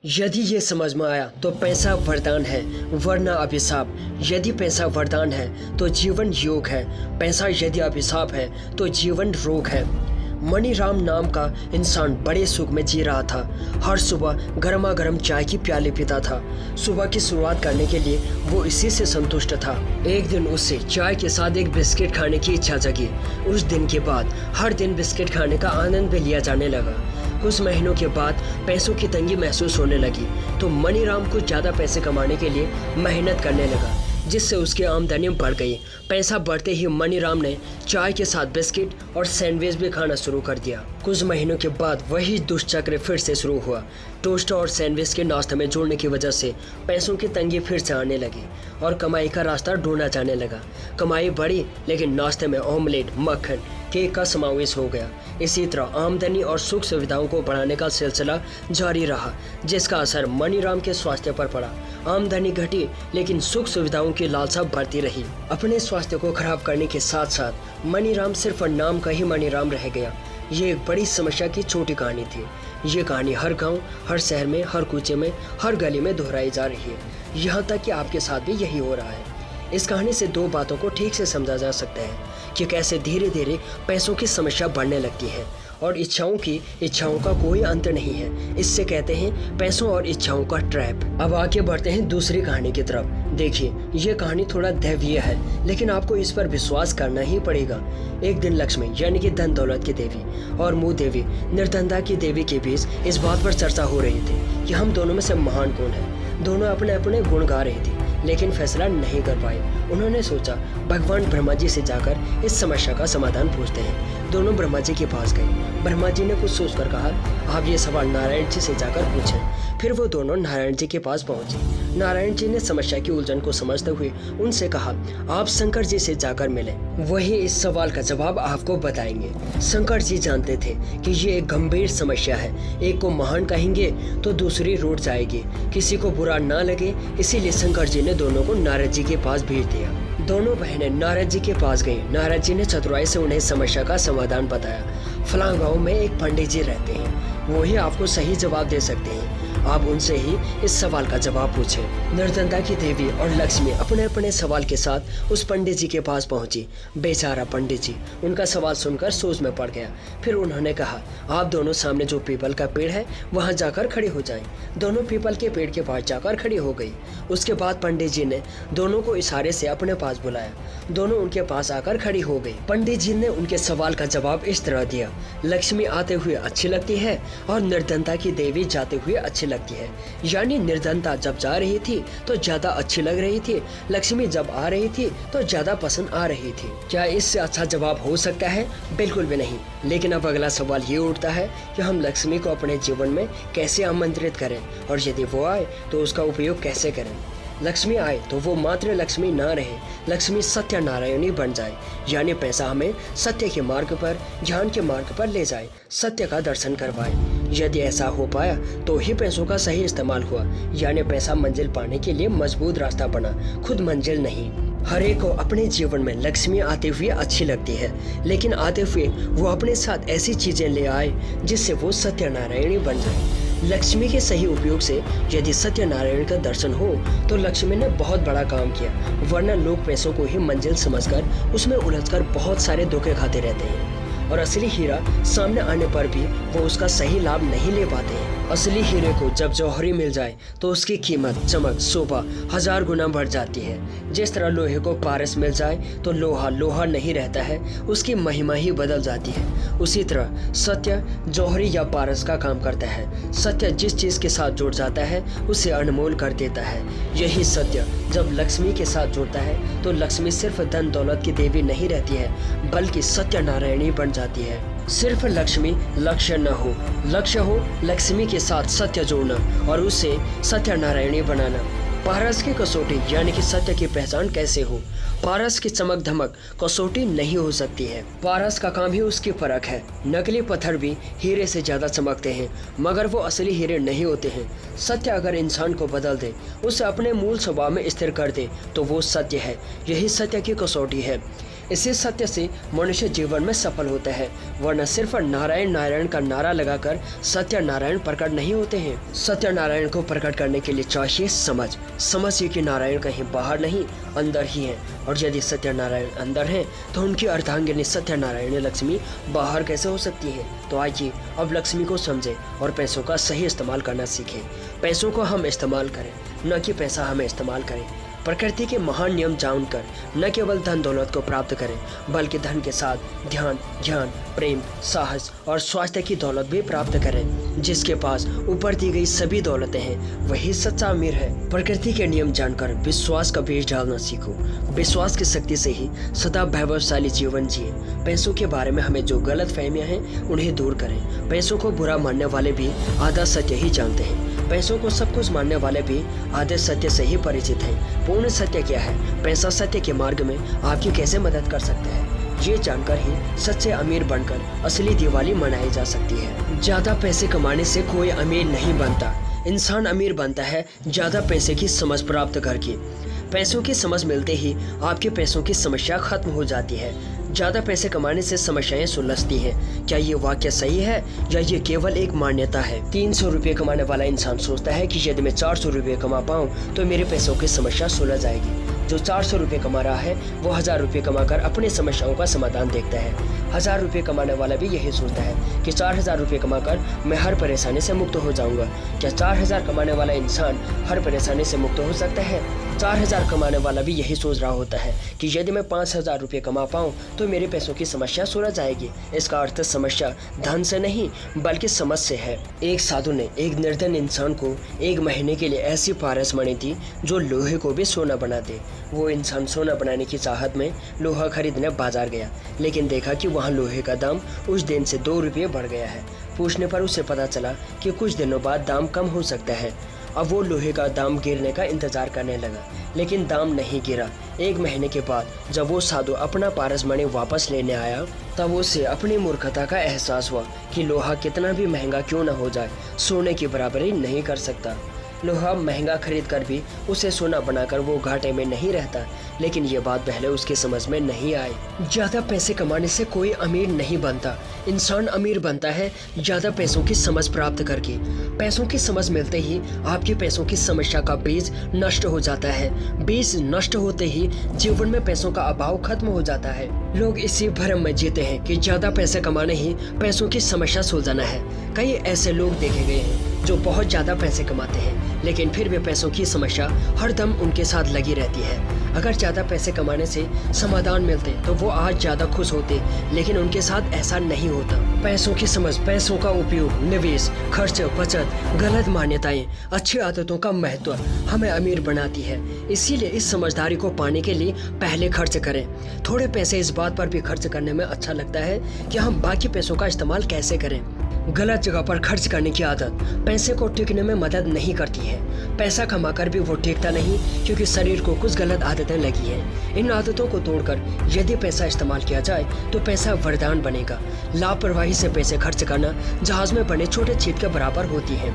यदि ये समझ में आया तो पैसा वरदान है वरना अभिशाप। यदि पैसा वरदान है तो जीवन योग है, पैसा यदि अभिशाप है तो जीवन रोग है। मणिराम नाम का इंसान बड़े सुख में जी रहा था। हर सुबह गर्मा गर्म चाय की प्याली पीता था। सुबह की शुरुआत करने के लिए वो इसी से संतुष्ट था। एक दिन उससे चाय के साथ एक बिस्किट खाने की इच्छा जगी। उस दिन के बाद हर दिन बिस्किट खाने का आनंद भी लिया जाने लगा। कुछ महीनों के बाद पैसों की तंगी महसूस होने लगी तो मणिराम को ज़्यादा पैसे कमाने के लिए मेहनत करने लगा, जिससे उसकी आमदनी बढ़ गई। पैसा बढ़ते ही मणिराम ने चाय के साथ बिस्किट और सैंडविच भी खाना शुरू कर दिया। कुछ महीनों के बाद वही दुष्चक्र फिर से शुरू हुआ। टोस्ट और सैंडविच के नाश्ते में जोड़ने की वजह से पैसों की तंगी फिर से आने लगी और कमाई का रास्ता ढूंढना जाने लगा। कमाई बढ़ी लेकिन नाश्ते में ऑमलेट, मक्खन, केक का समावेश हो गया। इसी तरह आमदनी और सुख सुविधाओं को बढ़ाने का सिलसिला जारी रहा, जिसका असर मणिराम के स्वास्थ्य पर पड़ा। आमदनी घटी लेकिन सुख सुविधाओं की लालसा बढ़ती रही। अपने स्वास्थ्य को खराब करने के साथ साथ मणिराम सिर्फ नाम का ही मणिराम रह गया। ये एक बड़ी समस्या की छोटी कहानी थी। ये कहानी हर गांव, हर शहर में, हर कूचे में, हर गली में दोहराई जा रही है। यहाँ तक कि आपके साथ भी यही हो रहा है। इस कहानी से दो बातों को ठीक से समझा जा सकता है कि कैसे धीरे धीरे पैसों की समस्या बढ़ने लगती है और इच्छाओं का कोई अंत नहीं है। इससे कहते हैं पैसों और इच्छाओं का ट्रैप। अब आगे बढ़ते हैं दूसरी कहानी की तरफ। देखिए, ये कहानी थोड़ा दैवीय है लेकिन आपको इस पर विश्वास करना ही पड़ेगा। एक दिन लक्ष्मी यानी कि धन दौलत की देवी और मुँह देवी निर्धनता की देवी के बीच इस बात पर चर्चा हो रही थी कि हम दोनों में से महान कौन है। दोनों अपने अपने गुण गा रही थी लेकिन फैसला नहीं कर पाए। उन्होंने सोचा भगवान ब्रह्मा जी से जाकर इस समस्या का समाधान पूछते हैं। दोनों ब्रह्मा जी के पास गए। ब्रह्मा जी ने कुछ सोचकर कहा, आप ये सवाल नारायण जी से जाकर पूछें। फिर वो दोनों नारायण जी के पास पहुंचे। नारायण जी ने समस्या की उलझन को समझते हुए उनसे कहा, आप शंकर जी से जाकर मिले, वही इस सवाल का जवाब आपको बताएंगे। शंकर जी जानते थे कि ये एक गंभीर समस्या है। एक को महान कहेंगे तो दूसरी रूठ जाएगी, किसी को बुरा ना लगे, इसीलिए शंकर जी ने दोनों को नारद जी के पास भेज दिया। दोनों बहनें नारद जी के पास गईं। नारद जी ने चतुराई से उन्हें समस्या का समाधान बताया। फलां गांव में एक पंडित जी रहते हैं, वो ही आपको सही जवाब दे सकते हैं। आप उनसे ही इस सवाल का जवाब पूछें। निर्धनता की देवी और लक्ष्मी अपने अपने सवाल के साथ उस पंडित जी के पास पहुंची। बेचारा पंडित जी उनका सवाल सुनकर सोच में पड़ गया। फिर उन्होंने कहा, आप दोनों सामने जो पीपल का पेड़ है वहां जाकर खड़े हो जाएं। दोनों पीपल के पेड़ के पास जाकर खड़ी हो गई। उसके बाद पंडित जी ने दोनों को इशारे से अपने पास बुलाया। दोनों उनके पास आकर खड़ी हो गई। पंडित जी ने उनके सवाल का जवाब इस तरह दिया, लक्ष्मी आते हुए अच्छी लगती है और निर्धनता की देवी जाते हुए अच्छी लगती है। यानी निर्धनता जब जा रही थी तो ज्यादा अच्छी लग रही थी, लक्ष्मी जब आ रही थी तो ज्यादा पसंद आ रही थी। क्या इससे अच्छा जवाब हो सकता है? बिल्कुल भी नहीं। लेकिन अब अगला सवाल ये उठता है कि हम लक्ष्मी को अपने जीवन में कैसे आमंत्रित करें और यदि वो आए तो उसका उपयोग कैसे करें। लक्ष्मी आए तो वो मात्र लक्ष्मी ना रहे, लक्ष्मी सत्य नारायणी बन जाए। यानी पैसा हमें सत्य के मार्ग पर, ज्ञान के मार्ग पर ले जाए, सत्य का दर्शन करवाए। यदि ऐसा हो पाया तो ही पैसों का सही इस्तेमाल हुआ। यानी पैसा मंजिल पाने के लिए मजबूत रास्ता बना, खुद मंजिल नहीं। हर एक को अपने जीवन में लक्ष्मी आते हुए अच्छी लगती है, लेकिन आते हुए वो अपने साथ ऐसी चीजें ले आए जिससे वो सत्यनारायणी बन जाए। लक्ष्मी के सही उपयोग से यदि सत्यनारायण का दर्शन हो तो लक्ष्मी ने बहुत बड़ा काम किया, वरना लोग पैसों को ही मंजिल समझकर उसमें उलझकर बहुत सारे धोखे खाते रहते हैं और असली हीरा सामने आने पर भी वो उसका सही लाभ नहीं ले पाते हैं। असली हीरे को जब जौहरी मिल जाए तो उसकी कीमत, चमक, शोभा 1000 गुना बढ़ जाती है। जिस तरह लोहे को पारस मिल जाए तो लोहा लोहा नहीं रहता है, उसकी महिमा ही बदल जाती है। उसी तरह सत्य जौहरी या पारस का काम करता है। सत्य जिस चीज के साथ जुड़ जाता है उसे अनमोल कर देता है। यही सत्य जब लक्ष्मी के साथ जुड़ता है तो लक्ष्मी सिर्फ धन दौलत की देवी नहीं रहती है बल्कि सत्यनारायणी बन जाती है। सिर्फ लक्ष्मी लक्ष्य न हो, लक्ष्य हो लक्ष्मी के साथ सत्य जोड़ना और उसे सत्यनारायणी बनाना। पारस की कसौटी यानी कि सत्य की पहचान कैसे हो? पारस की चमक धमक कसौटी नहीं हो सकती है। पारस का काम ही उसकी परख है। नकली पत्थर भी हीरे से ज्यादा चमकते हैं मगर वो असली हीरे नहीं होते हैं। सत्य अगर इंसान को बदल दे, उसे अपने मूल स्वभाव में स्थिर कर दे तो वो सत्य है। यही सत्य की कसौटी है। इसी सत्य से मनुष्य जीवन में सफल होता है, वरना सिर्फ नारायण नारायण का नारा लगाकर सत्यनारायण प्रकट नहीं होते हैं। सत्यनारायण को प्रकट करने के लिए चाहिए समझिए कि नारायण कहीं बाहर नहीं अंदर ही है, और यदि सत्यनारायण अंदर हैं तो उनकी अर्धांगिनी सत्यनारायण लक्ष्मी बाहर कैसे हो सकती है। तो आइए अब लक्ष्मी को समझें और पैसों का सही इस्तेमाल करना सीखें। पैसों को हम इस्तेमाल करें, न कि पैसा हमें इस्तेमाल करे। प्रकृति के महान नियम जानकर न केवल धन दौलत को प्राप्त करें, बल्कि धन के साथ ध्यान, ज्ञान, प्रेम, साहस और स्वास्थ्य की दौलत भी प्राप्त करें। जिसके पास ऊपर दी गई सभी दौलतें हैं वही सच्चा अमीर है। प्रकृति के नियम जानकर विश्वास का बीज डालना सीखो। विश्वास की शक्ति से ही सदा वैभवशाली जीवन जिए। पैसों के बारे में हमें जो गलत फहमियाँ हैं उन्हें दूर करें। पैसों को बुरा मानने वाले भी आधा सत्य ही जानते हैं। पैसों को सब कुछ मानने वाले भी आधे सत्य से ही परिचित हैं। पूर्ण सत्य क्या है, पैसा सत्य के मार्ग में आपकी कैसे मदद कर सकता है, ये जानकर ही सच्चे अमीर बनकर असली दिवाली मनाई जा सकती है। ज्यादा पैसे कमाने से कोई अमीर नहीं बनता। इंसान अमीर बनता है ज्यादा पैसे की समझ प्राप्त करके। पैसों की समझ मिलते ही आपके पैसों की समस्या खत्म हो जाती है। ज्यादा पैसे कमाने से समस्याएं सुलझती हैं। क्या ये वाक्य सही है या ये केवल एक मान्यता है? 300 रुपये कमाने वाला इंसान सोचता है कि यदि मैं 400 रुपये कमा पाऊँ तो मेरे पैसों की समस्या सुलझ जाएगी। जो 400 रुपये कमा रहा है वो 1000 रुपये कमाकर अपनी समस्याओं का समाधान देखता है। 1000 रुपये कमाने वाला भी यही सोचता है कि 4000 रुपये कमाकर मैं हर परेशानी से मुक्त हो जाऊंगा। क्या 4000 कमाने वाला इंसान हर परेशानी से मुक्त हो सकता है? 4000 कमाने वाला भी यही सोच रहा होता है कि यदि मैं 5000 रुपये कमा पाऊँ तो मेरे पैसों की समस्या सुलझ जाएगी। इसका अर्थ समस्या धन से नहीं बल्कि समझ से है। एक साधु ने एक निर्धन इंसान को 1 महीने के लिए ऐसी पारस मणि दी जो लोहे को भी सोना बना दे। वो इंसान सोना बनाने की चाहत में लोहा खरीदने बाजार गया, लेकिन देखा कि वहाँ लोहे का दाम उस दिन से 2 रुपये बढ़ गया है। पूछने पर उसे पता चला कि कुछ दिनों बाद दाम कम हो सकता है। अब वो लोहे का दाम गिरने का इंतजार करने लगा, लेकिन दाम नहीं गिरा। 1 महीने के बाद जब वो साधु अपना पारस मणि वापस लेने आया तब उसे अपनी मूर्खता का एहसास हुआ कि लोहा कितना भी महंगा क्यों न हो जाए, सोने की बराबरी नहीं कर सकता। लोहा महंगा खरीद कर भी उसे सोना बनाकर वो घाटे में नहीं रहता, लेकिन ये बात पहले उसके समझ में नहीं आई। ज्यादा पैसे कमाने से कोई अमीर नहीं बनता। इंसान अमीर बनता है ज्यादा पैसों की समझ प्राप्त करके। पैसों की समझ मिलते ही आपके पैसों की समस्या का बीज नष्ट हो जाता है। बीज नष्ट होते ही जीवन में पैसों का अभाव खत्म हो जाता है। लोग इसी भ्रम में जीते हैं कि ज्यादा पैसे कमाने ही पैसों की समस्या सुलझाना है। कई ऐसे लोग देखे गए हैं जो बहुत ज्यादा पैसे कमाते हैं, लेकिन फिर भी पैसों की समस्या हरदम उनके साथ लगी रहती है। अगर ज्यादा पैसे कमाने से समाधान मिलते तो वो आज ज्यादा खुश होते, लेकिन उनके साथ ऐसा नहीं होता। पैसों की समझ, पैसों का उपयोग, निवेश, खर्च, बचत, गलत मान्यताएं, अच्छी आदतों का महत्व हमें अमीर बनाती है। इसीलिए इस समझदारी को पाने के लिए पहले खर्च करें। थोड़े पैसे इस बात पर भी खर्च करने में अच्छा लगता है कि हम बाकी पैसों का इस्तेमाल कैसे करें। गलत जगह पर खर्च करने की आदत पैसे को टिकने में मदद नहीं करती है। पैसा कमाकर भी वो टिकता नहीं, क्योंकि शरीर को कुछ गलत आदतें लगी हैं। इन आदतों को तोड़कर यदि पैसा इस्तेमाल किया जाए तो पैसा वरदान बनेगा। लापरवाही से पैसे खर्च करना जहाज में बने छोटे छेद के बराबर होती है।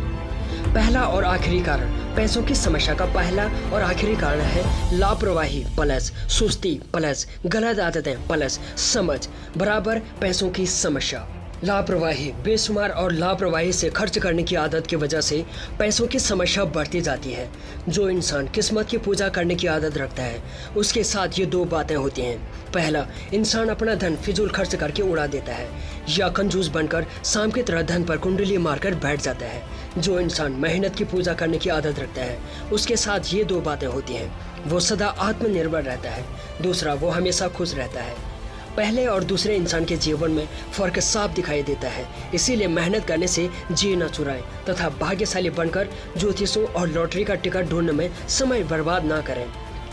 पहला और आखिरी कारण, पैसों की समस्या का पहला और आखिरी कारण है लापरवाही प्लस सुस्ती प्लस गलत आदतें प्लस समझ बराबर पैसों की समस्या। लापरवाही, बेशुमार और लापरवाही से खर्च करने की आदत की वजह से पैसों की समस्या बढ़ती जाती है। जो इंसान किस्मत की पूजा करने की आदत रखता है उसके साथ ये 2 बातें होती हैं। पहला, इंसान अपना धन फिजूल खर्च करके उड़ा देता है, या कंजूस बनकर शाम की तरह धन पर कुंडली मारकर बैठ जाता है। जो इंसान मेहनत की पूजा करने की आदत रखता है उसके साथ ये 2 बातें होती हैं। वो सदा आत्मनिर्भर रहता है। दूसरा, वो हमेशा खुश रहता है। पहले और दूसरे इंसान के जीवन में फर्क साफ दिखाई देता है। इसीलिए मेहनत करने से जी न चुराएं तथा भाग्यशाली बनकर ज्योतिषों और लॉटरी का टिकट ढूंढने में समय बर्बाद ना करें।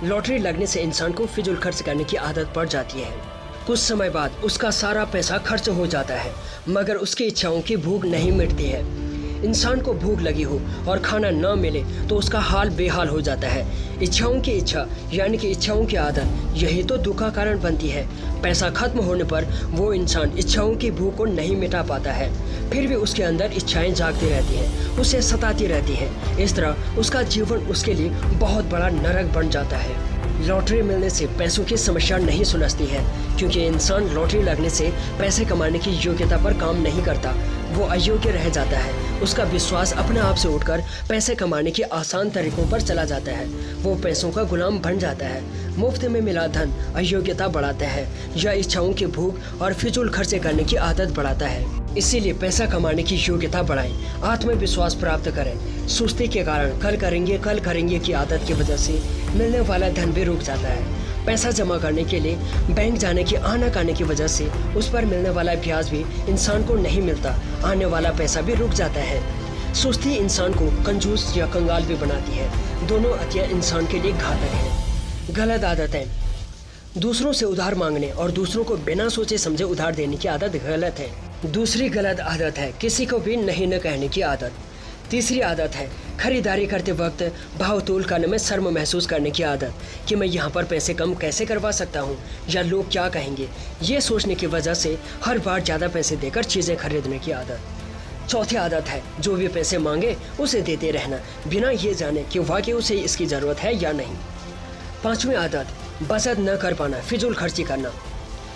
लॉटरी लगने से इंसान को फिजूल खर्च करने की आदत पड़ जाती है। कुछ समय बाद उसका सारा पैसा खर्च हो जाता है, मगर उसकी इच्छाओं की भूख नहीं मिटती है। इंसान को भूख लगी हो और खाना न मिले तो उसका हाल बेहाल हो जाता है। इच्छाओं की इच्छा यानी कि इच्छाओं की आदत, यही तो दुख का कारण बनती है। पैसा खत्म होने पर वो इंसान इच्छाओं की भूख को नहीं मिटा पाता है, फिर भी उसके अंदर इच्छाएं जागती रहती हैं, उसे सताती रहती हैं। इस तरह उसका जीवन उसके लिए बहुत बड़ा नरक बन जाता है। लॉटरी मिलने से पैसों की समस्या नहीं सुलझती है, क्योंकि इंसान लॉटरी लगने से पैसे कमाने की योग्यता पर काम नहीं करता, वो अयोग्य रह जाता है। उसका विश्वास अपने आप से उठकर पैसे कमाने के आसान तरीकों पर चला जाता है, वो पैसों का गुलाम बन जाता है। मुफ्त में मिला धन अयोग्यता बढ़ाता है या इच्छाओं की भूख और फिजूल खर्चे करने की आदत बढ़ाता है। इसीलिए पैसा कमाने की योग्यता बढ़ाएं, आत्मविश्वास प्राप्त करें। सुस्ती के कारण कल करेंगे की आदत की वजह से मिलने वाला धन भी रुक जाता है। पैसा जमा करने के लिए बैंक जाने की आनाकानी की वजह से उस पर मिलने वाला ब्याज भी इंसान को नहीं मिलता, आने वाला पैसा भी रुक जाता है। सुस्ती इंसान को कंजूस या कंगाल भी बनाती है। दोनों अतियाँ इंसान के लिए घातक हैं। गलत आदतें, दूसरों से उधार मांगने और दूसरों को बिना सोचे समझे उधार देने की आदत गलत है। दूसरी गलत आदत है किसी को भी नहीं न कहने की आदत। तीसरी आदत है खरीदारी करते वक्त भाव तोल करने में शर्म महसूस करने की आदत कि मैं यहाँ पर पैसे कम कैसे करवा सकता हूँ या लोग क्या कहेंगे, ये सोचने की वजह से हर बार ज़्यादा पैसे देकर चीज़ें खरीदने की आदत। चौथी आदत है जो भी पैसे मांगे उसे देते रहना, बिना ये जाने कि वाकई उसे इसकी ज़रूरत है या नहीं। पाँचवीं आदत बचत न कर पाना, फिजूल खर्ची करना।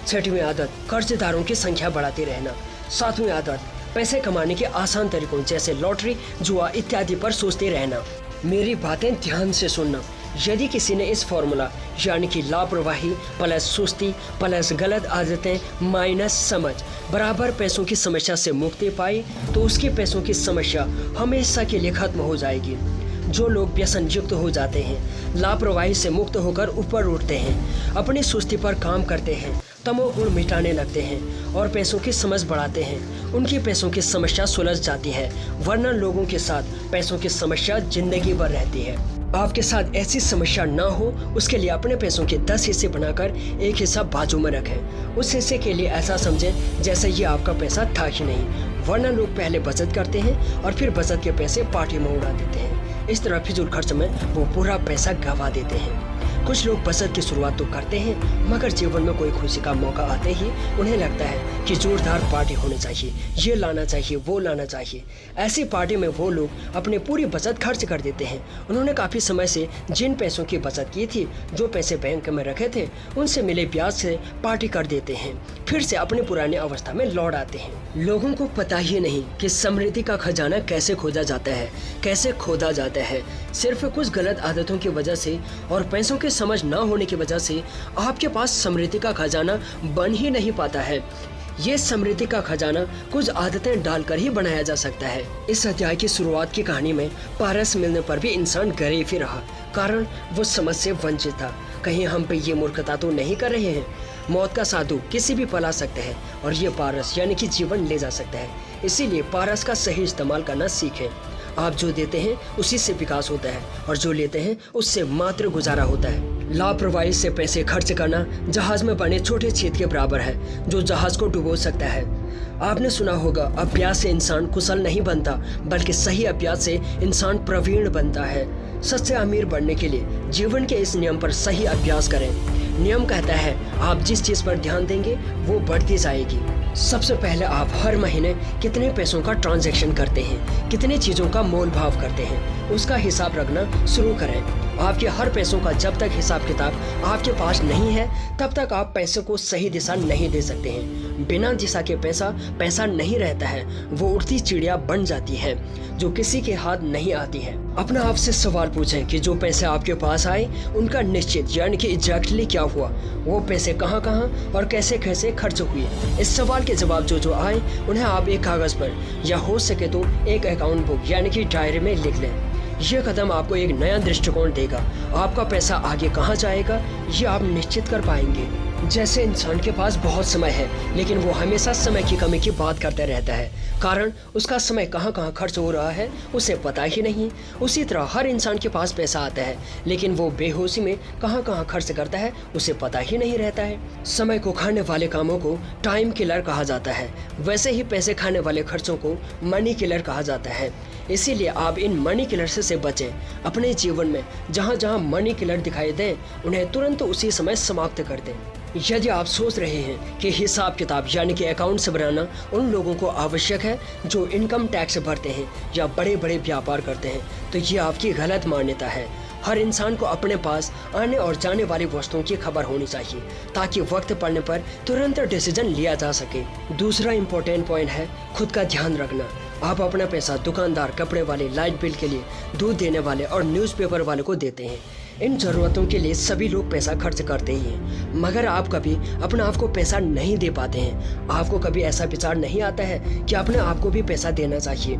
छठवीं आदत कर्जदारों की संख्या बढ़ाते रहना। सातवीं आदत पैसे कमाने के आसान तरीकों जैसे लॉटरी, जुआ इत्यादि पर सोचते रहना। मेरी बातें ध्यान से सुनना। यदि किसी ने इस फॉर्मूला यानी कि लापरवाही प्लस सुस्ती प्लस गलत आदतें माइनस समझ बराबर पैसों की समस्या से मुक्ति पाई तो उसकी पैसों की समस्या हमेशा के लिए खत्म हो जाएगी। जो लोग व्यसन युक्त हो जाते हैं, लापरवाही से मुक्त होकर ऊपर उठते हैं, अपनी सुस्ती पर काम करते हैं, तमोगुण मिटाने लगते हैं और पैसों की समझ बढ़ाते हैं, उनकी पैसों की समस्या सुलझ जाती है, वरना लोगों के साथ पैसों की समस्या जिंदगी भर रहती है। आपके साथ ऐसी समस्या ना हो उसके लिए अपने पैसों के 10 हिस्से बनाकर एक हिस्सा बाजू में रखें। उस हिस्से के लिए ऐसा समझें जैसे ये आपका पैसा था ही नहीं, वरना लोग पहले बचत करते हैं और फिर बचत के पैसे पार्टी में उड़ा देते हैं। इस तरह फिजूल खर्च में वो पूरा पैसा गंवा देते हैं। कुछ लोग बचत की शुरुआत तो करते हैं मगर जीवन में कोई खुशी का मौका आते ही उन्हें लगता है कि जोरदार पार्टी होनी चाहिए, ये लाना चाहिए, वो लाना चाहिए। ऐसी पार्टी में वो लोग अपनी पूरी बचत खर्च कर देते हैं। उन्होंने काफ़ी समय से जिन पैसों की बचत की थी, जो पैसे बैंक में रखे थे, उनसे मिले ब्याज से पार्टी कर देते हैं, फिर से अपनी पुरानी अवस्था में लौट आते हैं। लोगों को पता ही नहीं कि समृद्धि का खजाना कैसे खोजा जाता है, कैसे खोदा जाता है। सिर्फ कुछ गलत आदतों की वजह से और पैसों की समझ ना होने की वजह से आपके पास समृद्धि का खजाना बन ही नहीं पाता है। ये समृद्धि का खजाना कुछ आदतें डालकर ही बनाया जा सकता है। इस अध्याय की शुरुआत की कहानी में पारस मिलने पर भी इंसान गरीब ही रहा, कारण वो समझ से वंचित था। कहीं हम पे ये मूर्खता तो नहीं कर रहे हैं? मौत का साधु किसी भी पला सकते हैं और ये पारस यानी कि जीवन ले जा सकता है। इसीलिए पारस का सही इस्तेमाल करना सीखें। आप जो देते हैं उसी से विकास होता है और जो लेते हैं उससे मात्र गुजारा होता है। लापरवाही से पैसे खर्च करना जहाज में बने छोटे छेद के बराबर है जो जहाज को डुबो सकता है। आपने सुना होगा, अभ्यास से इंसान कुशल नहीं बनता बल्कि सही अभ्यास से इंसान प्रवीण बनता है। सच्चे अमीर बनने के लिए जीवन के इस नियम पर सही अभ्यास करें। नियम कहता है आप जिस चीज़ पर ध्यान देंगे वो बढ़ती जाएगी। सबसे पहले आप हर महीने कितने पैसों का ट्रांजैक्शन करते हैं, कितने चीज़ों का मोल भाव करते हैं, उसका हिसाब रखना शुरू करें। आपके हर पैसों का जब तक हिसाब किताब आपके पास नहीं है तब तक आप पैसे को सही दिशा नहीं दे सकते हैं। बिना दिशा के पैसा नहीं रहता है, वो उड़ती चिड़िया बन जाती है जो किसी के हाथ नहीं आती है। अपना आप से सवाल पूछें कि जो पैसे आपके पास आए उनका निश्चित यानी कि एग्जैक्टली क्या हुआ, वो पैसे कहाँ और कैसे कैसे खर्च हुए। इस सवाल के जवाब जो आए उन्हें आप एक कागज़ पर या हो सके तो एक अकाउंट बुक यानी कि डायरी में लिख लें। ये कदम आपको एक नया दृष्टिकोण देगा। आपका पैसा आगे कहाँ जाएगा ये आप निश्चित कर पाएंगे। जैसे इंसान के पास बहुत समय है लेकिन वो हमेशा समय की कमी की बात करता रहता है, कारण उसका समय कहाँ खर्च हो रहा है उसे पता ही नहीं। उसी तरह हर इंसान के पास पैसा आता है लेकिन वो बेहोशी में कहाँ खर्च करता है उसे पता ही नहीं रहता है। समय को खाने वाले कामों को टाइम किलर कहा जाता है, वैसे ही पैसे खाने वाले खर्चों को मनी किलर कहा जाता है। इसीलिए आप इन मनी किलर से बचें। अपने जीवन में जहाँ मनी किलर दिखाई दें उन्हें तुरंत उसी समय समाप्त कर दें। यदि आप सोच रहे हैं कि हिसाब किताब यानी कि अकाउंट से बनाना उन लोगों को आवश्यक है जो इनकम टैक्स भरते हैं या बड़े बड़े व्यापार करते हैं, तो ये आपकी गलत मान्यता है। हर इंसान को अपने पास आने और जाने वाली वस्तुओं की खबर होनी चाहिए ताकि वक्त पड़ने पर तुरंत डिसीजन लिया जा सके। दूसरा इम्पोर्टेंट पॉइंट है खुद का ध्यान रखना। आप अपना पैसा दुकानदार, कपड़े वाले, लाइट बिल के लिए, दूध देने वाले और न्यूज़पेपर वाले को देते हैं। इन ज़रूरतों के लिए सभी लोग पैसा खर्च करते ही हैं, मगर आप कभी अपने आप को पैसा नहीं दे पाते हैं। आपको कभी ऐसा विचार नहीं आता है कि अपने आप को भी पैसा देना चाहिए।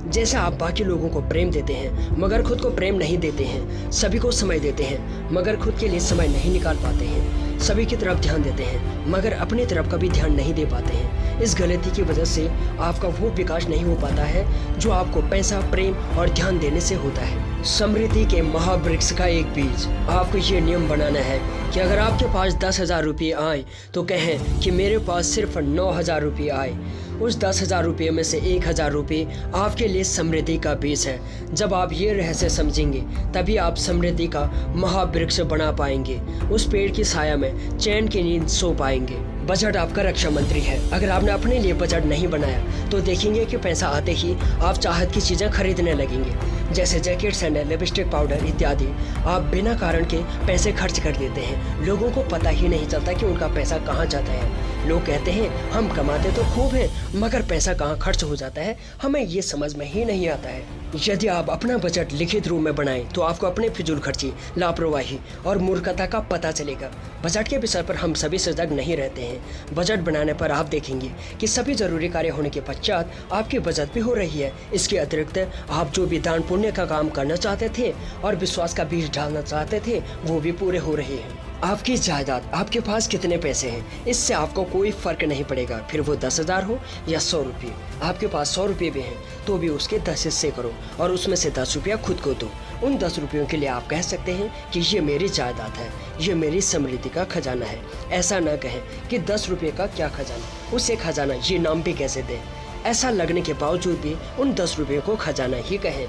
जैसे आप बाकी लोगों को प्रेम देते हैं मगर खुद को प्रेम नहीं देते हैं, सभी को समय देते हैं मगर खुद के लिए समय नहीं निकाल पाते हैं, सभी की तरफ ध्यान देते हैं मगर अपनी तरफ कभी ध्यान नहीं दे पाते हैं। इस गलती की वजह से आपका वो विकास नहीं हो पाता है जो आपको पैसा, प्रेम और ध्यान देने से होता है। समृद्धि के महावृक्ष का एक बीज। आपको ये नियम बनाना है कि अगर आपके पास 10,000 रुपये आए तो कहें कि मेरे पास सिर्फ 9,000 रुपये आए। उस 10,000 रुपये में से 1,000 रुपये आपके लिए समृद्धि का बीज है। जब आप ये रहस्य समझेंगे तभी आप समृद्धि का महावृक्ष बना पाएंगे। उस पेड़ की छाया में चैन की नींद सो पाएंगे। बजट आपका रक्षा मंत्री है। अगर आपने अपने लिए बजट नहीं बनाया तो देखेंगे कि पैसा आते ही आप चाहत की चीज़ें खरीदने लगेंगे, जैसे जैकेट, सैंडल, लिपस्टिक, पाउडर इत्यादि। आप बिना कारण के पैसे खर्च कर देते हैं। लोगों को पता ही नहीं चलता कि उनका पैसा कहाँ जाता है। लोग कहते हैं हम कमाते तो खूब हैं मगर पैसा कहाँ खर्च हो जाता है हमें ये समझ में ही नहीं आता है। यदि आप अपना बजट लिखित रूप में बनाएं तो आपको अपने फिजूल खर्ची, लापरवाही और मूर्खता का पता चलेगा। बजट के विषय पर हम सभी सजग नहीं रहते हैं। बजट बनाने पर आप देखेंगे कि सभी जरूरी कार्य होने के पश्चात आपकी बचत भी हो रही है। इसके अतिरिक्त आप जो भी दान पुण्य का काम करना चाहते थे और विश्वास का बीज डालना चाहते थे वो भी पूरे हो रहे हैं। आपकी जायदाद, आपके पास कितने पैसे हैं, इससे आपको कोई फर्क नहीं पड़ेगा, फिर वो 10,000 हो या 100 रुपये। आपके पास 100 रुपये भी हैं तो भी उसके 10 हिस्से करो और उसमें से 10 रुपया खुद को दो। उन 10 रुपयों के लिए आप कह सकते हैं कि ये मेरी जायदाद है, ये मेरी समृद्धि का खजाना है। ऐसा न कहें कि 10 रुपये का क्या खजाना, उसे खजाना ये नाम भी कैसे दें। ऐसा लगने के बावजूद भी उन 10 रुपये को खजाना ही कहें,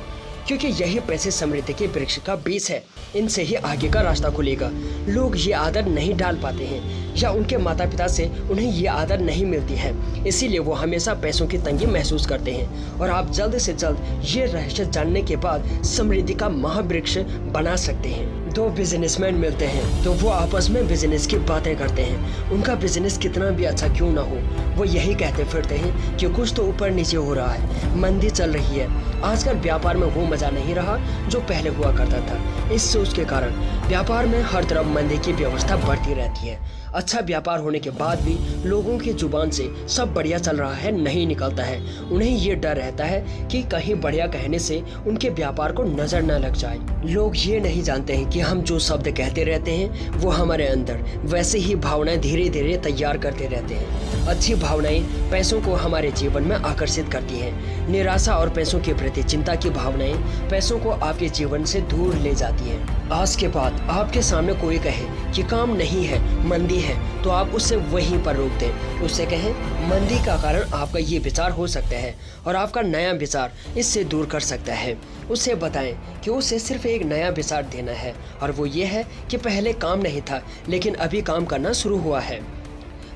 क्योंकि यही पैसे समृद्धि के वृक्ष का बीज है। इनसे ही आगे का रास्ता खुलेगा। लोग ये आदत नहीं डाल पाते हैं या उनके माता पिता से उन्हें ये आदत नहीं मिलती है, इसीलिए वो हमेशा पैसों की तंगी महसूस करते हैं। और आप जल्द से जल्द ये रहस्य जानने के बाद समृद्धि का महावृक्ष बना सकते हैं। दो बिजनेसमैन मिलते हैं तो वो आपस में बिजनेस की बातें करते हैं। उनका बिजनेस कितना भी अच्छा क्यों ना हो, वो यही कहते फिरते हैं कि कुछ तो ऊपर नीचे हो रहा है, मंदी चल रही है। आजकल व्यापार में वो मजा नहीं रहा जो पहले हुआ करता था। इस सोच के कारण व्यापार में हर तरफ मंदी की व्यवस्था बढ़ती रहती है। अच्छा व्यापार होने के बाद भी लोगों की जुबान से सब बढ़िया चल रहा है नहीं निकलता है। उन्हें ये डर रहता है कि कहीं बढ़िया कहने से उनके व्यापार को नजर न लग जाए। लोग ये नहीं जानते हैं कि हम जो शब्द कहते रहते हैं वो हमारे अंदर वैसे ही भावनाएं धीरे धीरे तैयार करते रहते हैं। अच्छी भावनाएं पैसों को हमारे जीवन में आकर्षित करती हैं। निराशा और पैसों के प्रति चिंता की भावनाएं पैसों को आपके जीवन से दूर ले जाती हैं। आज के बाद आपके सामने कोई कहे कि काम नहीं है, मंदी है, तो आप उससे वहीं पर रोक दें। उससे कहें मंदी का कारण आपका ये विचार हो सकता है और आपका नया विचार इससे दूर कर सकता है। उससे बताएं कि उसे सिर्फ एक नया विचार देना है और वो ये है कि पहले काम नहीं था लेकिन अभी काम करना शुरू हुआ है।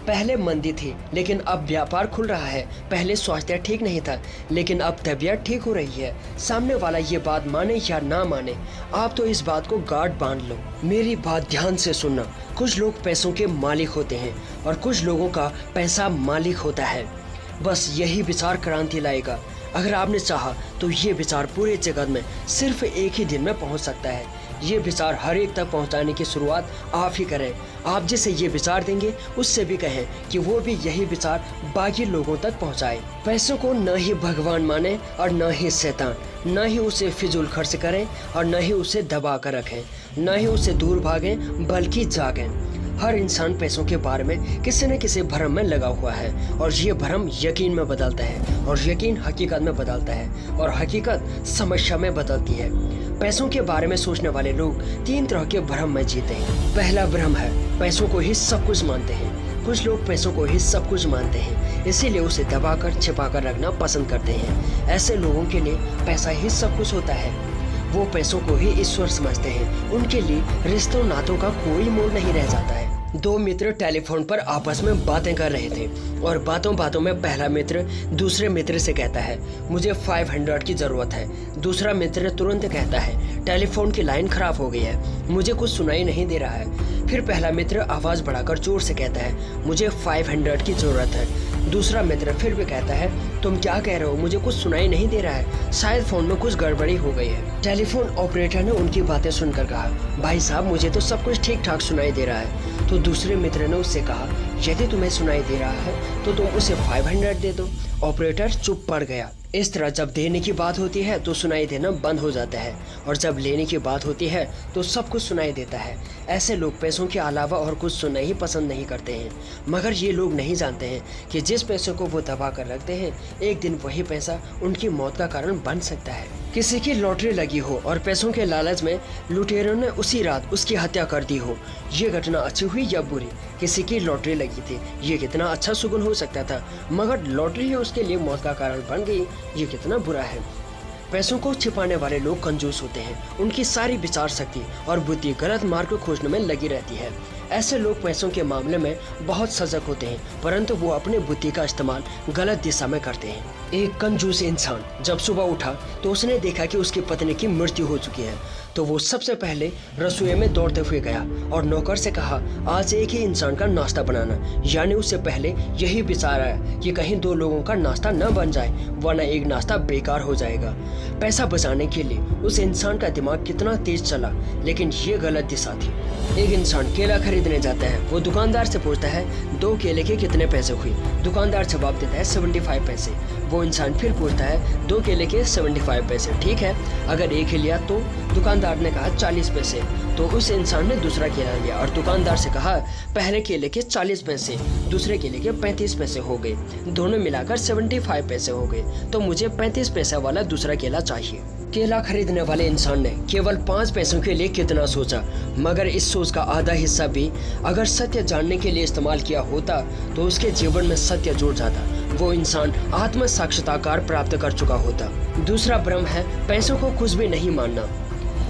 पहले मंदी थी लेकिन अब व्यापार खुल रहा है। पहले स्वास्थ्य ठीक नहीं था लेकिन अब तबीयत ठीक हो रही है। सामने वाला ये बात माने या ना माने, आप तो इस बात को गांठ बांध लो। मेरी बात ध्यान से सुनना। कुछ लोग पैसों के मालिक होते हैं और कुछ लोगों का पैसा मालिक होता है। बस यही विचार क्रांति लाएगा। अगर आपने चाहा तो ये विचार पूरे जगत में सिर्फ एक ही दिन में पहुंच सकता है। ये विचार हर एक तक पहुंचाने की शुरुआत आप ही करें। आप जिसे ये विचार देंगे उससे भी कहें कि वो भी यही विचार बाकी लोगों तक पहुंचाए। पैसों को न ही भगवान माने और न ही शैतान, न ही उसे फिजूल खर्च करें और न ही उसे दबा कर रखें, न ही उसे दूर भागें बल्कि जागें। हर इंसान पैसों के बारे में किसी न किसी भ्रम में लगा हुआ है और ये भ्रम यकीन में बदलता है और यकीन हकीकत में बदलता है और हकीकत समस्या में बदलती है। पैसों के बारे में सोचने वाले लोग 3 तरह के भ्रम में जीते हैं। पहला भ्रम है पैसों को ही सब कुछ मानते हैं। कुछ लोग पैसों को ही सब कुछ मानते हैं, इसीलिए उसे दबाकर छिपाकर रखना पसंद करते हैं। ऐसे लोगों के लिए पैसा ही सब कुछ होता है। वो पैसों को ही ईश्वर समझते हैं। उनके लिए रिश्तों नातों का कोई मोल नहीं रह जाता है। दो मित्र टेलीफोन पर आपस में बातें कर रहे थे और बातों बातों में पहला मित्र दूसरे मित्र से कहता है, मुझे 500 की ज़रूरत है। दूसरा मित्र तुरंत कहता है, टेलीफोन की लाइन ख़राब हो गई है, मुझे कुछ सुनाई नहीं दे रहा है। फिर पहला मित्र आवाज़ बढ़ाकर जोर से कहता है, मुझे 500 की ज़रूरत है। दूसरा मित्र फिर भी कहता है, तुम क्या कह रहे हो, मुझे कुछ सुनाई नहीं दे रहा है, शायद फ़ोन में कुछ गड़बड़ी हो गई है। टेलीफोन ऑपरेटर ने उनकी बातें सुनकर कहा, भाई साहब मुझे तो सब कुछ ठीक ठाक सुनाई दे रहा है। तो दूसरे मित्र ने उससे कहा, यदि तुम्हें सुनाई दे रहा है तो तुम उसे 500 दे दो। ऑपरेटर चुप पड़ गया। इस तरह जब देने की बात होती है तो सुनाई देना बंद हो जाता है और जब लेने की बात होती है तो सब कुछ सुनाई देता है। ऐसे लोग पैसों के अलावा और कुछ सुनना ही पसंद नहीं करते हैं, मगर ये लोग नहीं जानते हैं कि जिस पैसे को वो दबा कर रखते हैं एक दिन वही पैसा उनकी मौत का कारण बन सकता है। किसी की लॉटरी लगी हो और पैसों के लालच में लुटेरों ने उसी रात उसकी हत्या कर दी हो, ये घटना अच्छी हुई या बुरी? किसी की लॉटरी लगी थी, ये कितना अच्छा सुगुन हो सकता था, मगर लॉटरी ही उसके लिए मौत का कारण बन गई, ये कितना बुरा है। पैसों को छिपाने वाले लोग कंजूस होते हैं, उनकी सारी विचार शक्ति और बुद्धि गलत मार्ग को खोजने में लगी रहती है। ऐसे लोग पैसों के मामले में बहुत सजग होते हैं, परंतु वो अपनी बुद्धि का इस्तेमाल गलत दिशा में करते हैं। एक कंजूस इंसान जब सुबह उठा तो उसने देखा कि उसकी पत्नी की मृत्यु हो चुकी है, तो वो सबसे पहले रसोई में दौड़ते हुए गया और नौकर से कहा, आज एक ही इंसान का नाश्ता बनाना। यानी उससे पहले यही विचार आया कि कहीं दो लोगों का नाश्ता न बन जाए, वरना एक नाश्ता बेकार हो जाएगा। पैसा बचाने के लिए उस इंसान का दिमाग कितना तेज चला, लेकिन ये गलत दिशा थी। एक इंसान केला खरीदने जाता है, वो दुकानदार से पूछता है, 2 केले के कितने पैसे हुए? दुकानदार जवाब देता है 75 पैसे। वो इंसान फिर पूछता है, 2 केले के 75 पैसे, ठीक है, अगर एक ही लिया तो? दुकानदार ने कहा 40 पैसे। तो उस इंसान ने दूसरा केला लिया और दुकानदार से कहा, पहले केले के 40 पैसे, दूसरे केले के 35 पैसे हो गए, दोनों मिलाकर 75 पैसे हो गए, तो मुझे 35 पैसे वाला दूसरा केला चाहिए। केला खरीदने वाले इंसान ने केवल 5 पैसों के लिए कितना सोचा, मगर इस सोच का आधा हिस्सा भी अगर सत्य जानने के लिए इस्तेमाल किया होता तो उसके जीवन में सत्य जुड़ जाता, वो इंसान आत्म साक्षात्कार प्राप्त कर चुका होता। दूसरा भ्रम है पैसों को कुछ भी नहीं मानना।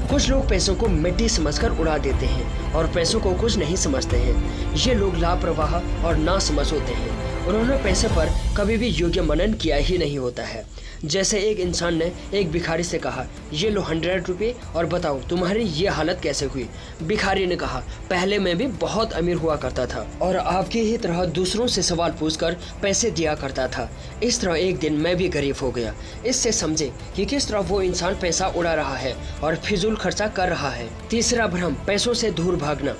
कुछ लोग पैसों को मिट्टी समझकर उड़ा देते हैं और पैसों को कुछ नहीं समझते हैं। ये लोग लापरवाह और नासमझ होते हैं, उन्होंने पैसे पर कभी भी योग्य मनन किया ही नहीं होता है। जैसे एक इंसान ने एक भिखारी से कहा, ये लो 100 रुपये और बताओ तुम्हारी ये हालत कैसे हुई? भिखारी ने कहा, पहले मैं भी बहुत अमीर हुआ करता था और आपकी ही तरह दूसरों से सवाल पूछकर पैसे दिया करता था। इस तरह एक दिन मैं भी गरीब हो गया। इससे समझे कि किस तरह वो इंसान पैसा उड़ा रहा है और फिजूल खर्चा कर रहा है। तीसरा भ्रम, पैसों से दूर भागना।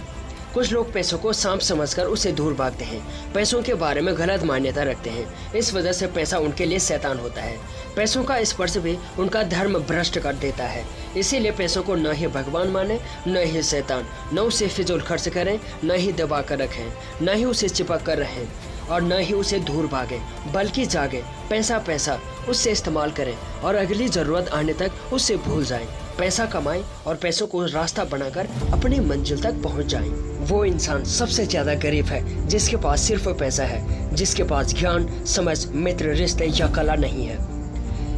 कुछ लोग पैसों को सांप समझकर उससे दूर भागते हैं, पैसों के बारे में गलत मान्यता रखते हैं, इस वजह से पैसा उनके लिए शैतान होता है। पैसों का स्पर्श भी उनका धर्म भ्रष्ट कर देता है, इसीलिए पैसों को न ही भगवान माने न ही शैतान, न उसे फिजूल खर्च करें, न ही दबा कर रखें, न ही उसे चिपक कर रहें और न ही उसे दूर भागें, बल्कि जागे पैसा पैसा उससे इस्तेमाल करें और अगली ज़रूरत आने तक उससे भूल जाएं। पैसा कमाएं और पैसों को रास्ता बनाकर अपनी मंजिल तक पहुंच जाएं। वो इंसान सबसे ज़्यादा गरीब है जिसके पास सिर्फ पैसा है, जिसके पास ज्ञान, समझ, मित्र, रिश्ते या कला नहीं है।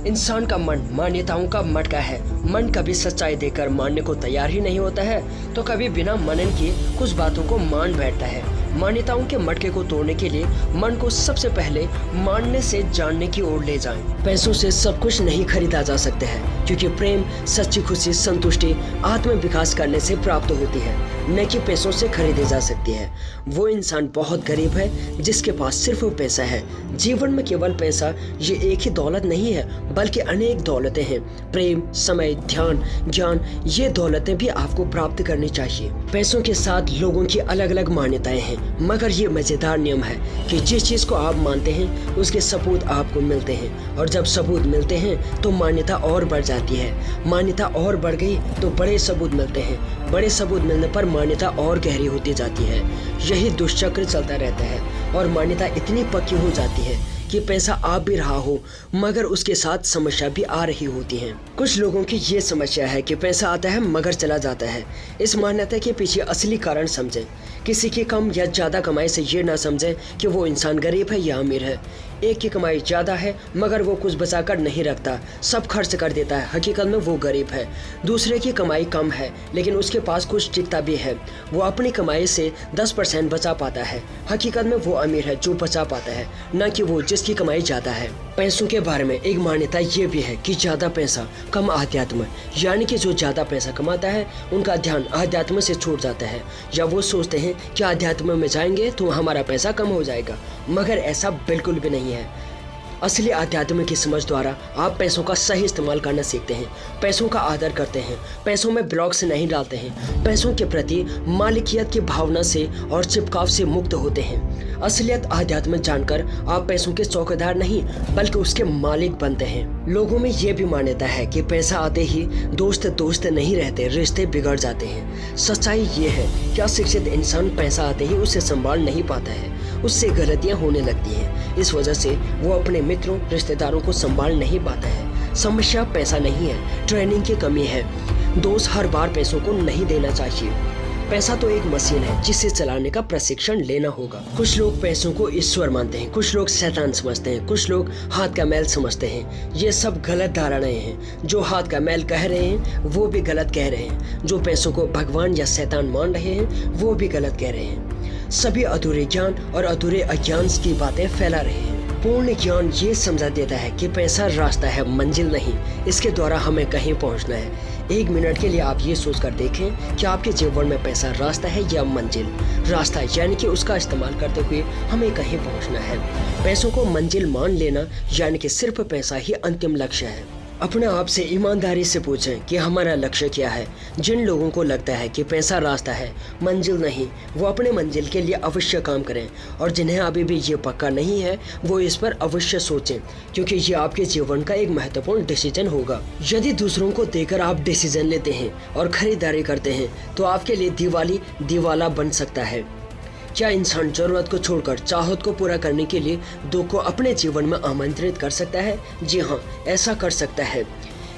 इंसान का मन मान्यताओं का मटका है। मन कभी सच्चाई देकर मानने को तैयार ही नहीं होता है तो कभी बिना मनन किए कुछ बातों को मान बैठता है। मान्यताओं के मटके को तोड़ने के लिए मन को सबसे पहले मानने से जानने की ओर ले जाएं। पैसों से सब कुछ नहीं खरीदा जा सकता है, क्योंकि प्रेम, सच्ची खुशी, संतुष्टि आत्म विकास करने से प्राप्त होती है, न कि पैसों से खरीदी जा सकती है। वो इंसान बहुत गरीब है जिसके पास सिर्फ पैसा है। जीवन में केवल पैसा ये एक ही दौलत नहीं है, बल्कि अनेक दौलतें हैं। प्रेम, समय, ध्यान, ज्ञान, ये दौलतें भी आपको प्राप्त करनी चाहिए। पैसों के साथ लोगों की अलग अलग मान्यताएं हैं, मगर ये मजेदार नियम है कि जिस चीज को आप मानते हैं उसके सबूत आपको मिलते हैं, और जब सबूत मिलते हैं तो मान्यता और बढ़ जाती है। मान्यता और बढ़ गई तो बड़े सबूत मिलते हैं, बड़े सबूत मिलने पर मान्यता और गहरी होती जाती है। यही दुष्चक्र चलता रहता है और मान्यता इतनी पक्की हो जाती है कि पैसा आ भी रहा हो मगर उसके साथ समस्या भी आ रही होती है। कुछ लोगों की ये समस्या है कि पैसा आता है मगर चला जाता है। इस मान्यता के पीछे असली कारण समझें। किसी की कम या ज़्यादा कमाई से ये ना समझें कि वो इंसान गरीब है या अमीर है। एक की कमाई ज़्यादा है मगर वो कुछ बचा कर नहीं रखता, सब खर्च कर देता है, हकीकत में वो गरीब है। दूसरे की कमाई कम है लेकिन उसके पास कुछ टिकता भी है, वो अपनी कमाई से 10% बचा पाता है, हकीकत में वो अमीर है जो बचा पाता है, न कि वो जिसकी कमाई ज़्यादा है। पैसों के बारे में एक मान्यता ये भी है कि ज़्यादा पैसा कम आध्यात्म, यानी कि जो ज़्यादा पैसा कमाता है उनका ध्यान आध्यात्म से छूट जाता है, या वो सोचते हैं कि आध्यात्म में जाएंगे तो हमारा पैसा कम हो जाएगा, मगर ऐसा बिल्कुल भी नहीं है। असली आध्यात्म की समझ द्वारा आप पैसों का सही इस्तेमाल करना सीखते हैं, पैसों का आदर करते हैं, पैसों में ब्लॉक्स नहीं डालते हैं, पैसों के प्रति मालिकियत की भावना से और चिपकाव से मुक्त होते हैं। असलियत आध्यात्म जानकर आप पैसों के चौकीदार नहीं बल्कि उसके मालिक बनते हैं। लोगों में ये भी मान्यता है कि पैसा आते ही दोस्त दोस्त नहीं रहते, रिश्ते बिगड़ जाते हैं। सच्चाई ये है कि अशिक्षित इंसान पैसा आते ही उसे संभाल नहीं पाता है, उससे गलतियां होने लगती हैं। इस वजह से वो अपने मित्रों रिश्तेदारों को संभाल नहीं पाता है। समस्या पैसा नहीं है, ट्रेनिंग की कमी है। दोस्त हर बार पैसों को नहीं देना चाहिए। पैसा तो एक मशीन है जिसे चलाने का प्रशिक्षण लेना होगा। कुछ लोग पैसों को ईश्वर मानते हैं, कुछ लोग शैतान समझते हैं, कुछ लोग हाथ का मैल समझते हैं। ये सब गलत धारणाएं हैं। जो हाथ का मैल कह रहे हैं वो भी गलत कह रहे हैं, जो पैसों को भगवान या शैतान मान रहे हैं वो भी गलत कह रहे हैं। सभी अधूरे ज्ञान और अधूरे अज्ञान की बातें फैला रहे हैं। पूर्ण ज्ञान ये समझा देता है कि पैसा रास्ता है, मंजिल नहीं। इसके द्वारा हमें कहीं पहुंचना है। एक मिनट के लिए आप ये सोच कर देखें कि आपके जीवन में पैसा रास्ता है या मंजिल। रास्ता यानी कि उसका इस्तेमाल करते हुए हमें कहीं पहुंचना है। पैसों को मंजिल मान लेना यानी कि सिर्फ पैसा ही अंतिम लक्ष्य है। अपने आप से ईमानदारी से पूछें कि हमारा लक्ष्य क्या है। जिन लोगों को लगता है कि पैसा रास्ता है, मंजिल नहीं, वो अपने मंजिल के लिए अवश्य काम करें, और जिन्हें अभी भी ये पक्का नहीं है वो इस पर अवश्य सोचें, क्योंकि ये आपके जीवन का एक महत्वपूर्ण डिसीजन होगा। यदि दूसरों को देकर आप डिसीजन लेते हैं और खरीदारी करते हैं तो आपके लिए दिवाली दिवाला बन सकता है। क्या इंसान जरूरत को छोड़कर चाहत को पूरा करने के लिए दुख को अपने जीवन में आमंत्रित कर सकता है? जी हाँ, ऐसा कर सकता है।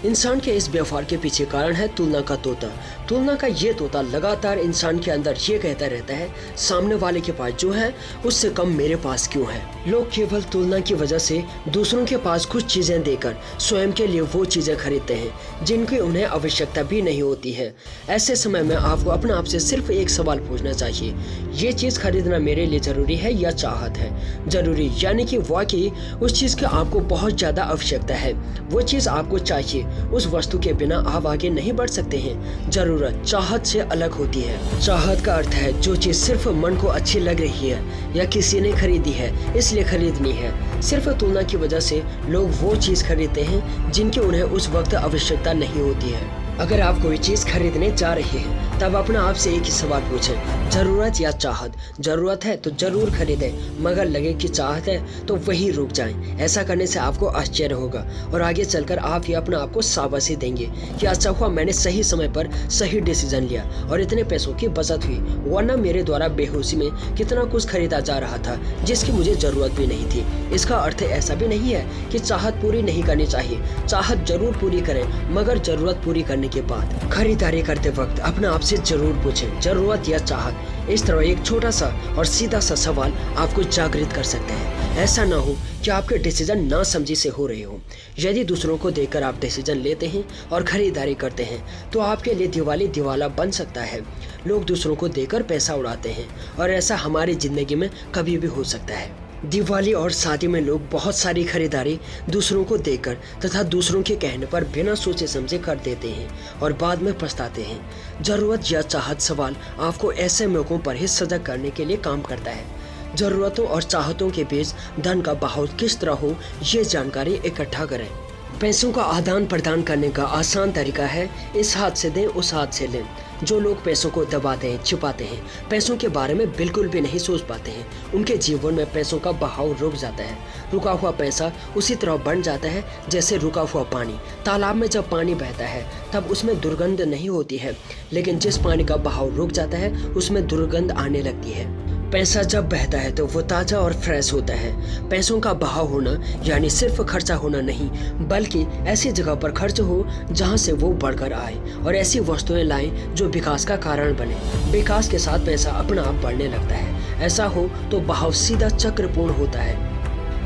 इंसान के इस व्यवहार के पीछे कारण है तुलना का तोता। तुलना का ये तोता लगातार इंसान के अंदर ये कहता रहता है, सामने वाले के पास जो है उससे कम मेरे पास क्यों है। लोग केवल तुलना की वजह से दूसरों के पास कुछ चीजें देकर स्वयं के लिए वो चीजें खरीदते हैं जिनकी उन्हें आवश्यकता भी नहीं होती है। ऐसे समय में आपको अपने आप से सिर्फ एक सवाल पूछना चाहिए, ये चीज खरीदना मेरे लिए जरूरी है या चाहत है? जरूरी यानी कि वाकई उस चीज की आपको बहुत ज्यादा आवश्यकता है, वो चीज आपको चाहिए, उस वस्तु के बिना आप आगे नहीं बढ़ सकते हैं। जरूरत चाहत से अलग होती है। चाहत का अर्थ है जो चीज सिर्फ मन को अच्छी लग रही है या किसी ने खरीदी है इसलिए खरीदनी है। सिर्फ तुलना की वजह से लोग वो चीज खरीदते हैं जिनकी उन्हें उस वक्त आवश्यकता नहीं होती है। अगर आप कोई चीज खरीदने जा रहे हैं तब अपने आप से एक ही सवाल पूछें, जरूरत या चाहत? जरूरत है तो जरूर खरीदें, मगर लगे कि चाहत है तो वहीं रुक जाएं। ऐसा करने से आपको आश्चर्य होगा और आगे चलकर आप ही अपने आप को शाबाशी देंगे कि अच्छा हुआ मैंने सही समय पर सही डिसीजन लिया और इतने पैसों की बचत हुई, वरना मेरे द्वारा बेहोशी में कितना कुछ खरीदा जा रहा था जिसकी मुझे जरूरत भी नहीं थी। इसका अर्थ ऐसा भी नहीं है कि चाहत पूरी नहीं करनी चाहिए। चाहत जरूर पूरी करें, मगर जरूरत पूरी करने के बाद खरीदारी करते वक्त अपने आप से जरूर पूछें, जरूरत या चाहत? इस तरह एक छोटा सा और सीधा सा सवाल आपको जागृत कर सकता है। ऐसा ना हो कि आपके डिसीजन ना समझी से हो रहे हो। यदि दूसरों को देखकर आप डिसीजन लेते हैं और खरीदारी करते हैं तो आपके लिए दिवाली दिवाला बन सकता है। लोग दूसरों को देकर पैसा उड़ाते हैं और ऐसा हमारी जिंदगी में कभी भी हो सकता है। दिवाली और शादी में लोग बहुत सारी खरीदारी दूसरों को देकर तथा दूसरों के कहने पर बिना सोचे समझे कर देते हैं और बाद में पछताते हैं। जरूरत या चाहत सवाल आपको ऐसे मौकों पर ही सजग करने के लिए काम करता है। जरूरतों और चाहतों के बीच धन का बहाव किस तरह हो, ये जानकारी इकट्ठा करें। पैसों का आदान प्रदान करने का आसान तरीका है, इस हाथ से दें उस हाथ से लें। जो लोग पैसों को दबाते हैं, छिपाते हैं, पैसों के बारे में बिल्कुल भी नहीं सोच पाते हैं, उनके जीवन में पैसों का बहाव रुक जाता है। रुका हुआ पैसा उसी तरह बन जाता है जैसे रुका हुआ पानी। तालाब में जब पानी बहता है तब उसमें दुर्गंध नहीं होती है, लेकिन जिस पानी का बहाव रुक जाता है उसमें दुर्गंध आने लगती है। पैसा जब बहता है तो वो ताज़ा और फ्रेश होता है। पैसों का बहाव होना यानी सिर्फ खर्चा होना नहीं, बल्कि ऐसी जगह पर खर्च हो जहां से वो बढ़कर आए और ऐसी वस्तुएं लाएं जो विकास का कारण बने। विकास के साथ पैसा अपना आप बढ़ने लगता है। ऐसा हो तो बहाव सीधा चक्रपूर्ण होता है।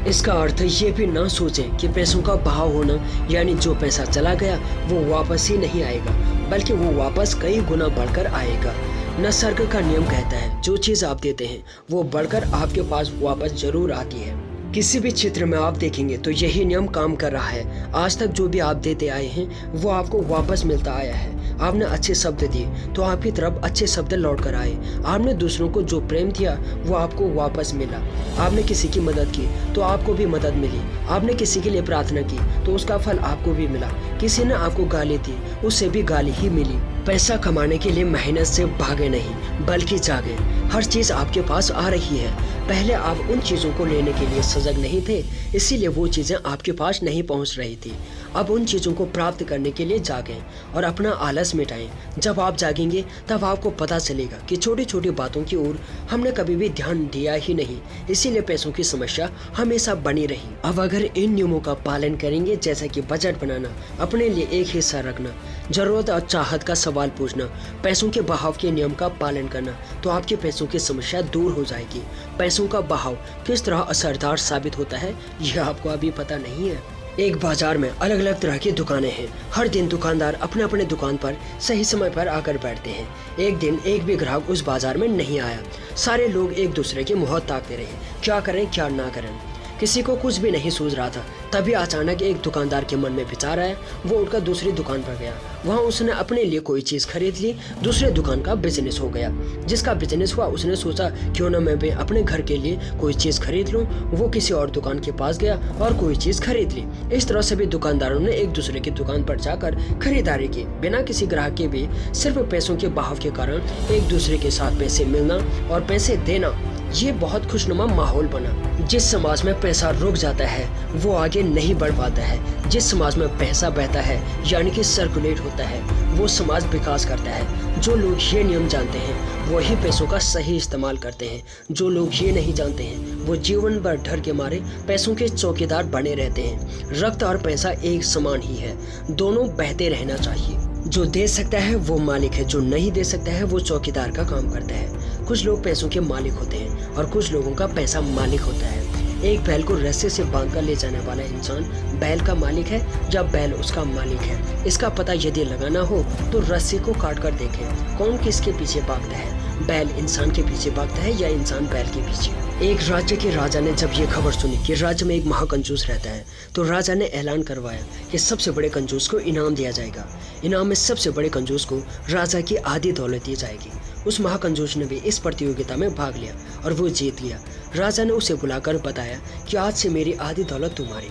इसका अर्थ ये भी ना सोचें कि पैसों का बहाव होना यानी जो पैसा चला गया वो वापस ही नहीं आएगा, बल्कि वो वापस कई गुना बढ़कर आएगा। निसर्ग का नियम कहता है जो चीज़ आप देते हैं वो बढ़कर आपके पास वापस जरूर आती है। किसी भी क्षेत्र में आप देखेंगे तो यही नियम काम कर रहा है। आज तक जो भी आप देते आए हैं वो आपको वापस मिलता आया है। आपने अच्छे शब्द दिए तो आपकी तरफ अच्छे शब्द लौट कर आए। आपने दूसरों को जो प्रेम दिया वो आपको वापस मिला। आपने किसी की मदद की तो आपको भी मदद मिली। आपने किसी के लिए प्रार्थना की तो उसका फल आपको भी मिला। किसी ने आपको गाली दी, उससे भी गाली ही मिली। पैसा कमाने के लिए मेहनत से भागे नहीं, बल्कि जागे। हर चीज़ आपके पास आ रही है। पहले आप उन चीज़ों को लेने के लिए सजग नहीं थे, इसीलिए वो चीज़ें आपके पास नहीं पहुंच रही थी। अब उन चीज़ों को प्राप्त करने के लिए जागें और अपना आलस मिटाएं। जब आप जागेंगे तब आपको पता चलेगा कि छोटी छोटी बातों की ओर हमने कभी भी ध्यान दिया ही नहीं, इसीलिए पैसों की समस्या हमेशा बनी रही। अब अगर इन नियमों का पालन करेंगे, जैसा कि बजट बनाना, अपने लिए एक हिस्सा रखना, जरूरत और चाहत का सवाल पूछना, पैसों के बहाव के नियम का पालन करना, तो आपके पैसों की समस्या दूर हो जाएगी। पैसों का बहाव किस तरह असरदार साबित होता है यह आपको अभी पता नहीं है। एक बाजार में अलग अलग तरह की दुकानें हैं। हर दिन दुकानदार अपने अपने दुकान पर सही समय पर आकर बैठते हैं। एक दिन एक भी ग्राहक उस बाजार में नहीं आया। सारे लोग एक दूसरे के मुंह ताकते रहे, क्या करें क्या ना करें। किसी को कुछ भी नहीं सूझ रहा था। तभी अचानक एक दुकानदार के मन में विचार आया। वो उठकर दूसरी दुकान पर गया। वहाँ उसने अपने लिए कोई चीज़ खरीद ली। दूसरे दुकान का बिजनेस हो गया। जिसका बिजनेस हुआ उसने सोचा क्यों ना मैं भी अपने घर के लिए कोई चीज़ खरीद लूँ। वो किसी और दुकान के पास गया और कोई चीज़ खरीद ली। इस तरह सभी दुकानदारों ने एक दूसरे की दुकान पर जाकर खरीदारी की, बिना किसी ग्राहक के भी। सिर्फ पैसों के बहाव के कारण एक दूसरे के साथ पैसे मिलना और पैसे देना, ये बहुत खुशनुमा माहौल बना। जिस समाज में पैसा रुक जाता है वो आगे नहीं बढ़ पाता है। जिस समाज में पैसा बहता है यानी कि सर्कुलेट होता है, वो समाज विकास करता है। जो लोग ये नियम जानते हैं वही पैसों का सही इस्तेमाल करते हैं। जो लोग ये नहीं जानते हैं वो जीवन भर डर के मारे पैसों के चौकीदार बने रहते हैं। रक्त और पैसा एक समान ही है, दोनों बहते रहना चाहिए। जो दे सकता है वो मालिक है, जो नहीं दे सकता है वो चौकीदार का काम करता है। कुछ लोग पैसों के मालिक होते हैं और कुछ लोगों का पैसा मालिक होता है। एक बैल को रस्से से बांधकर ले जाने वाला इंसान बैल का मालिक है या बैल उसका मालिक है, इसका पता यदि लगाना हो तो रस्सी को काट कर देखें कौन किसके पीछे भागता है। बैल इंसान के पीछे भागता है या इंसान बैल के पीछे। एक राज्य के राजा ने जब ये खबर सुनी कि राज्य में एक महाकंजूस रहता है तो राजा ने ऐलान करवाया कि सबसे बड़े कंजूस को इनाम दिया जाएगा। इनाम में सबसे बड़े कंजूस को राजा की आधी दौलत दी जाएगी। उस महाकंजूस ने भी इस प्रतियोगिता में भाग लिया और वो जीत लिया। राजा ने उसे बुलाकर बताया कि आज से मेरी आधी दौलत तुम्हारी।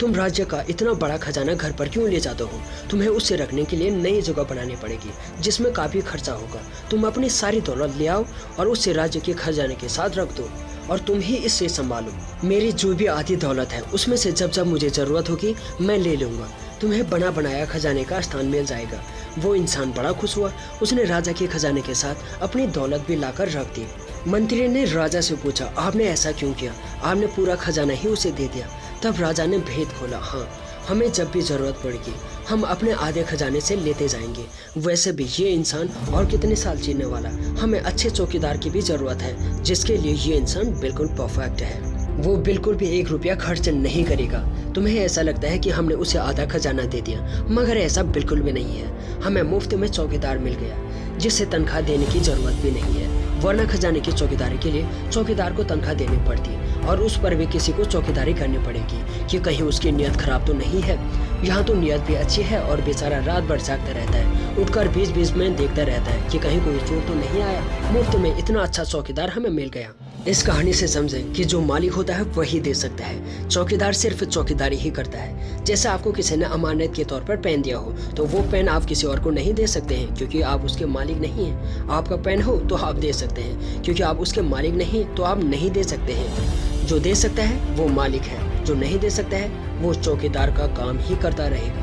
तुम राज्य का इतना बड़ा खजाना घर पर क्यों ले जाते हो? तुम्हें उसे रखने के लिए नई जगह बनानी पड़ेगी जिसमें काफ़ी खर्चा होगा। तुम अपनी सारी दौलत ले आओ और उसे राज्य के खजाने के साथ रख दो और तुम ही इससे संभालो। मेरी जो भी आधी दौलत है उसमें से जब जब मुझे ज़रूरत होगी मैं ले लूँगा। तुम्हें बना बनाया खजाने का स्थान मिल जाएगा। वो इंसान बड़ा खुश हुआ। उसने राजा के खजाने के साथ अपनी दौलत भी लाकर रख दी। मंत्री ने राजा से पूछा, आपने ऐसा क्यों किया? आपने पूरा खजाना ही उसे दे दिया। तब राजा ने भेद खोला, हाँ, हमें जब भी ज़रूरत पड़ेगी हम अपने आधे खजाने से लेते जाएंगे। वैसे भी ये इंसान और कितने साल जीने वाला। हमें अच्छे चौकीदार की भी ज़रूरत है जिसके लिए ये इंसान बिल्कुल परफेक्ट है। वो बिल्कुल भी 1 रुपया खर्च नहीं करेगा। तुम्हें ऐसा लगता है कि हमने उसे आधा खजाना दे दिया, मगर ऐसा बिल्कुल भी नहीं है। हमें मुफ्त में चौकीदार मिल गया जिससे तनख्वाह देने की ज़रूरत भी नहीं है, वरना खजाने की चौकीदारी के लिए चौकीदार को तनख्वाह देनी पड़ती और उस पर भी किसी को चौकीदारी करनी पड़ेगी कि कहीं उसकी नीयत खराब तो नहीं है। यहाँ तो नीयत भी अच्छी है और बेचारा रात भर जागता रहता है, उठकर बीच बीच में देखता रहता है कि कहीं कोई चोर तो नहीं आया। मुफ्त में इतना अच्छा चौकीदार हमें मिल गया। इस कहानी से समझें कि जो मालिक होता है वही दे सकता है। चौकीदार सिर्फ चौकीदारी ही करता है। जैसे आपको किसी ने अमानत के तौर पर पेन दिया हो तो वो पेन आप किसी और को नहीं दे सकते हैं क्योंकि आप उसके मालिक नहीं हैं। आपका पेन हो तो आप दे सकते हैं, क्योंकि आप उसके मालिक नहीं तो आप नहीं दे सकते हैं। जो दे सकता है वो मालिक है, जो नहीं दे सकता है वो चौकीदार का काम ही करता रहेगा।